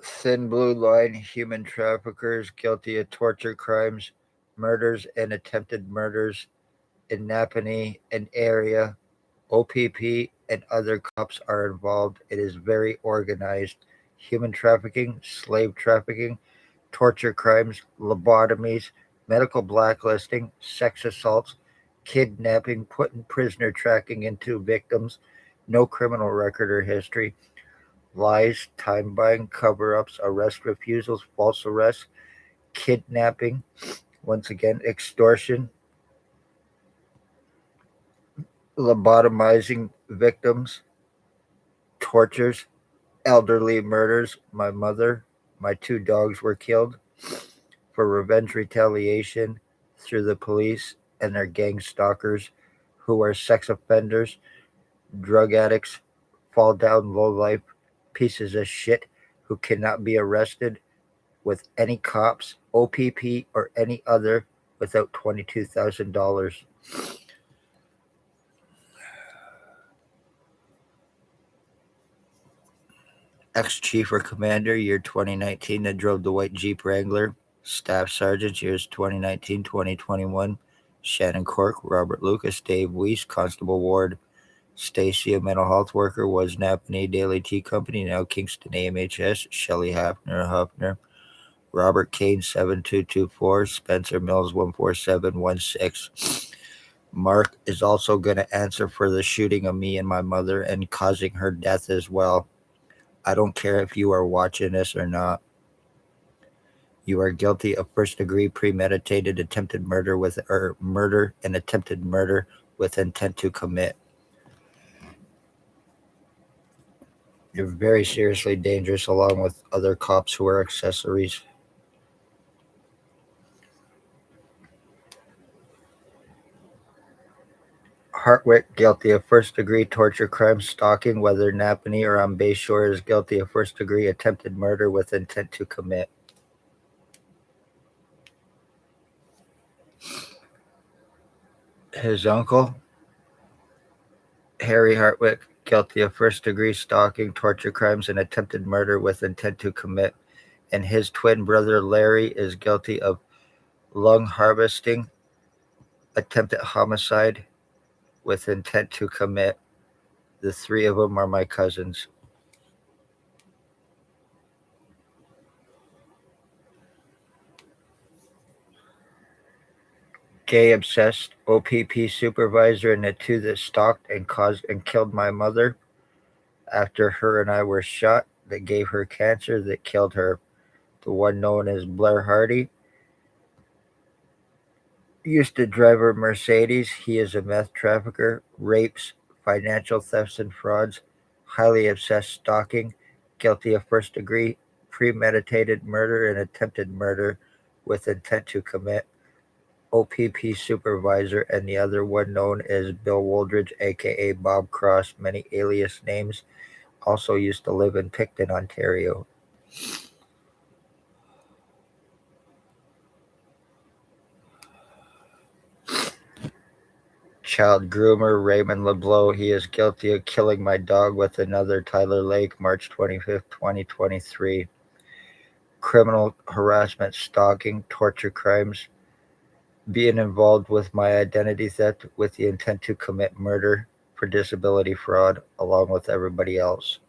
Thin blue line human traffickers guilty of torture crimes, murders, and attempted murders in Napanee and area. OPP and other cops are involved. It is very organized. Human trafficking, slave trafficking, torture crimes, lobotomies, medical blacklisting, sex assaults, kidnapping, putting prisoner tracking into victims, no criminal record or history, lies, time buying, cover ups, arrest refusals, false arrests, kidnapping, once again, extortion, lobotomizing victims, tortures, elderly murders. My mother, my two dogs were killed for revenge retaliation through the police and their gang stalkers who are sex offenders, drug addicts, fall down low life pieces of shit who cannot be arrested with any cops, OPP, or any other without $22,000. Ex chief or commander, year 2019, that drove the white Jeep Wrangler. Staff sergeants, years 2019 2021. Shannon Cork, Robert Lucas, Dave Weiss, Constable Ward. Stacy, a mental health worker, was Napanee Daily Tea Company, now Kingston AMHS. Shelley Huffner. Robert Kane, 7224. Spencer Mills, 14716. Mark is also going to answer for the shooting of me and my mother and causing her death as well. I don't care if you are watching this or not. You are guilty of first degree premeditated attempted murder murder and attempted murder with intent to commit. You're very seriously dangerous along with other cops who are accessories. Hartwick, guilty of first degree torture crime, stalking, whether Napanee or on Bayshore, is guilty of first degree attempted murder with intent to commit. His uncle, Harry Hartwick, guilty of first degree stalking, torture crimes, and attempted murder with intent to commit. And his twin brother, Larry, is guilty of lung harvesting, attempted homicide with intent to commit. The three of them are my cousins. Gay obsessed OPP supervisor and the two that stalked and caused and killed my mother after her and I were shot that gave her cancer that killed her. The one known as Blair Hardy used to drive a Mercedes. He is a meth trafficker, rapes, financial thefts and frauds, highly obsessed stalking, guilty of first degree premeditated murder and attempted murder with intent to commit. OPP supervisor, and the other one known as Bill Woldridge, aka Bob Cross, many alias names, also used to live in Picton, Ontario. Child groomer Raymond LeBlanc, he is guilty of killing my dog with another, Tyler Lake, March 25th, 2023. Criminal harassment, stalking, torture crimes, being involved with my identity theft with the intent to commit murder for disability fraud along with everybody else.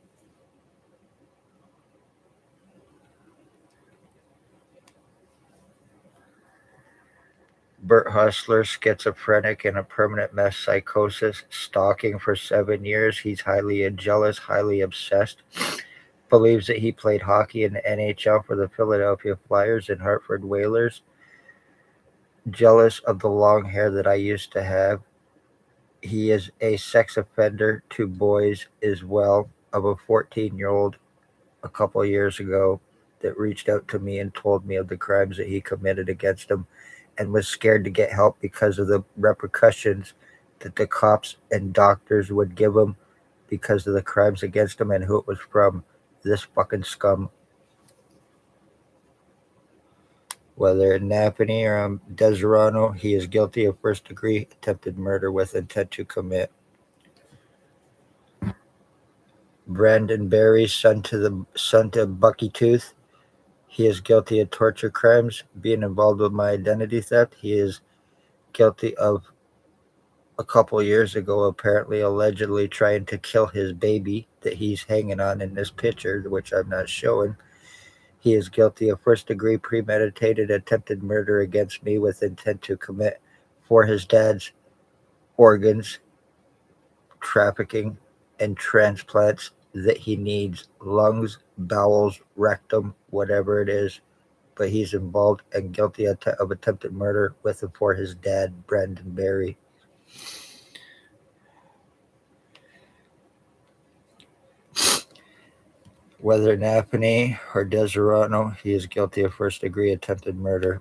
Bert Hustler, schizophrenic and a permanent mess psychosis, stalking for 7 years. He's highly jealous, highly obsessed. Believes that he played hockey in the NHL for the Philadelphia Flyers and Hartford Whalers. Jealous of the long hair that I used to have. He is a sex offender to boys as well, of a 14-year-old a couple of years ago that reached out to me and told me of the crimes that he committed against him and was scared to get help because of the repercussions that the cops and doctors would give him because of the crimes against him and who it was from. This fucking scum. Whether in Napanee or Deserano, he is guilty of first degree attempted murder with intent to commit. Brandon Berry, son to Bucky Tooth. He is guilty of torture crimes, being involved with my identity theft. He is guilty of a couple years ago, apparently, allegedly trying to kill his baby that he's hanging on in this picture, which I'm not showing. He is guilty of first degree premeditated attempted murder against me with intent to commit for his dad's organs, trafficking, and transplants that he needs lungs, bowels, rectum, whatever it is. But he's involved and guilty of attempted murder with and for his dad, Brandon Berry. Whether Napanee or Deserano, he is guilty of first degree attempted murder.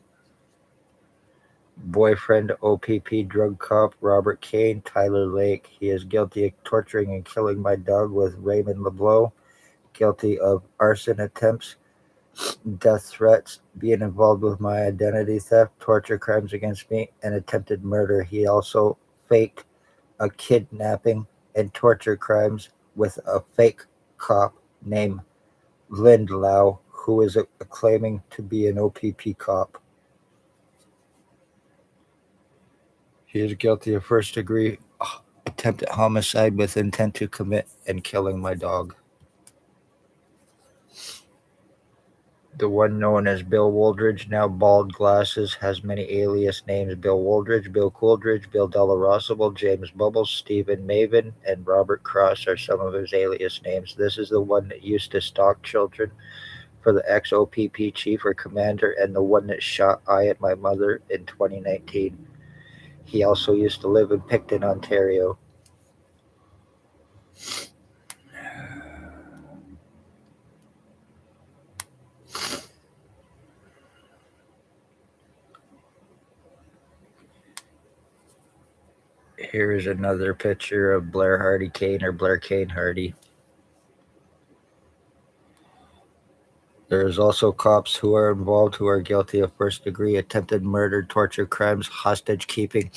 Boyfriend OPP drug cop Robert Kane, Tyler Lake. He is guilty of torturing and killing my dog with Raymond LeBlanc. Guilty of arson attempts, death threats, being involved with my identity theft, torture crimes against me, and attempted murder. He also faked a kidnapping and torture crimes with a fake cop named Lindlau, who is claiming to be an OPP cop. He is guilty of first degree attempted homicide with intent to commit and killing my dog. The one known as Bill Wooldridge, now bald glasses, has many alias names: Bill Wooldridge, Bill Cooldridge, Bill Delarosable, James Bubbles, Stephen Maven, and Robert Cross are some of his alias names. This is the one that used to stalk children for the ex-OPP chief or commander, and the one that shot I at my mother in 2019. He also used to live in Picton, Ontario. Here is another picture of Blair Hardy Kane, or Blair Kane Hardy. There is also cops who are involved who are guilty of first degree attempted murder, torture crimes, hostage keeping,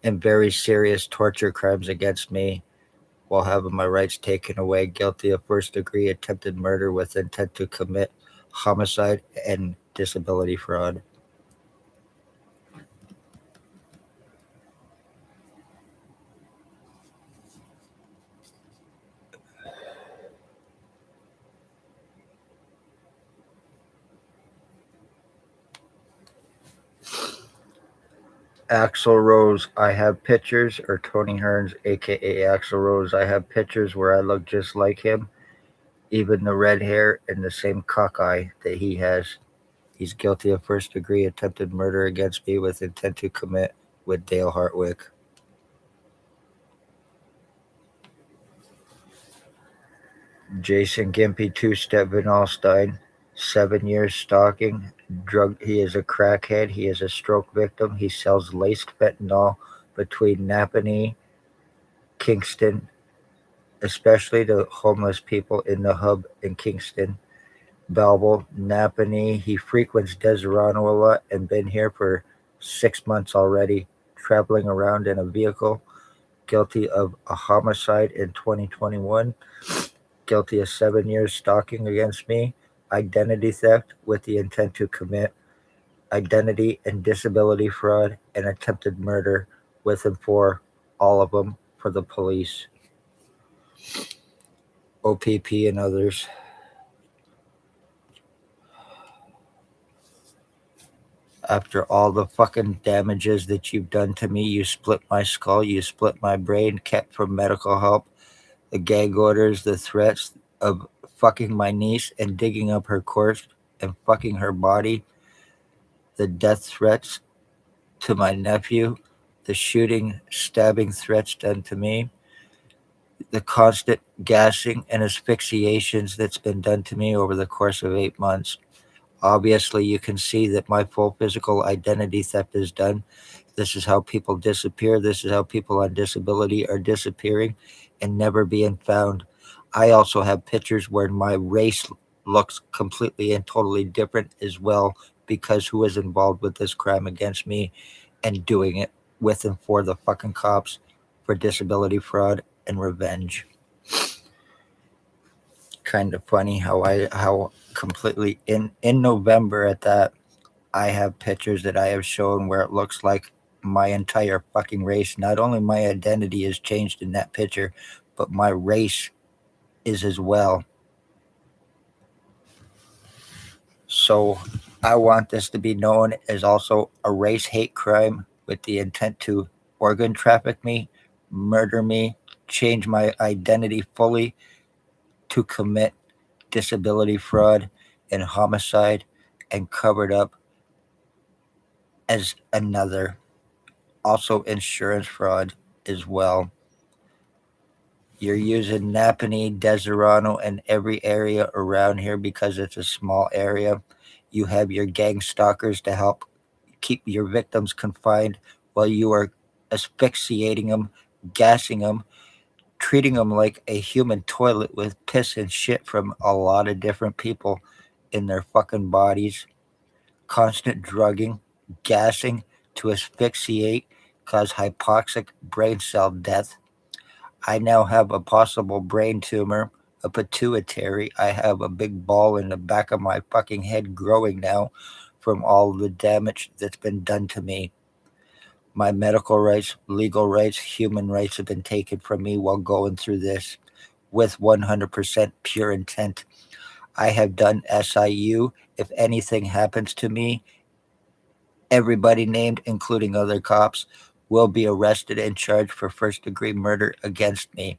and very serious torture crimes against me while having my rights taken away. Guilty of first degree attempted murder with intent to commit homicide and disability fraud. Axl Rose, I have pictures, or Tony Hearns, aka Axl Rose, I have pictures where I look just like him, even the red hair and the same cockeye that he has. He's guilty of first degree attempted murder against me with intent to commit with Dale Hartwick. Jason Gimpy, two-step Van Alstyne, 7 years stalking, drug. He is a crackhead. He is a stroke victim. He sells laced fentanyl between Napanee, Kingston, especially to homeless people in the hub in Kingston, Belleville, Napanee. He frequents Deserano a lot and been here for 6 months already, traveling around in a vehicle. Guilty of a homicide in 2021. Guilty of 7 years stalking against me. Identity theft with the intent to commit identity and disability fraud, and attempted murder with and for all of them for the police, OPP, and others. After all the fucking damages that you've done to me, you split my skull, you split my brain, kept from medical help, the gag orders, the threats of fucking my niece and digging up her corpse and fucking her body, the death threats to my nephew, the shooting, stabbing threats done to me, the constant gassing and asphyxiations that's been done to me over the course of 8 months. Obviously, you can see that my full physical identity theft is done. This is how people disappear. This is how people on disability are disappearing and never being found. I also have pictures where my race looks completely and totally different as well, because who is involved with this crime against me and doing it with and for the fucking cops for disability fraud and revenge. kind of funny how completely in November at that, I have pictures that I have shown where it looks like my entire fucking race, not only my identity is changed in that picture, but my race is as well. So I want this to be known as also a race hate crime with the intent to organ traffic me, murder me, change my identity fully, to commit disability fraud and homicide, and covered up as another. Also insurance fraud as well. You're using Napanee, Deserano, and every area around here because it's a small area. You have your Gangstalkers to help keep your victims confined while you are asphyxiating them, gassing them, treating them like a human toilet with piss and shit from a lot of different people in their fucking bodies. Constant drugging, gassing to asphyxiate, cause hypoxic brain cell death. I now have a possible brain tumor, a pituitary. I have a big ball in the back of my fucking head growing now from all the damage that's been done to me. My medical rights, legal rights, human rights have been taken from me while going through this with 100% pure intent. I have done SIU. If anything happens to me, everybody named, including other cops, will be arrested and charged for first-degree murder against me.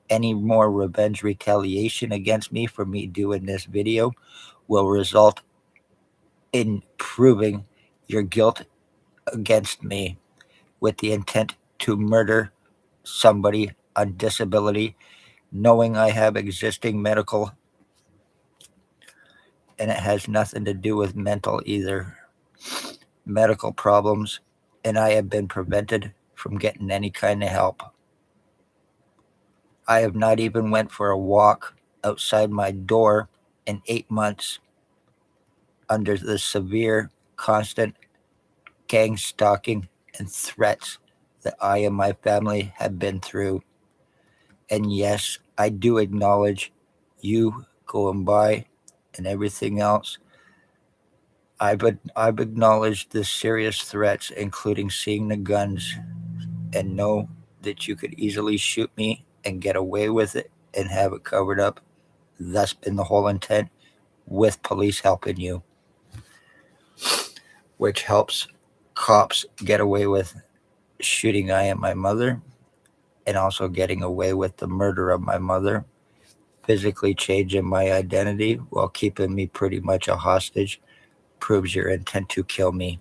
Any more revenge retaliation against me for me doing this video will result in proving your guilt against me with the intent to murder somebody on disability, knowing I have existing medical, and it has nothing to do with mental either, medical problems, and I have been prevented from getting any kind of help. I have not even went for a walk outside my door in 8 months under the severe, constant gang stalking and threats that I and my family have been through. And yes, I do acknowledge you going by and everything else. I've acknowledged the serious threats, including seeing the guns, and know that you could easily shoot me and get away with it and have it covered up. That's been the whole intent, with police helping you, which helps cops get away with shooting I and my mother, and also getting away with the murder of my mother, physically changing my identity while keeping me pretty much a hostage, proves your intent to kill me.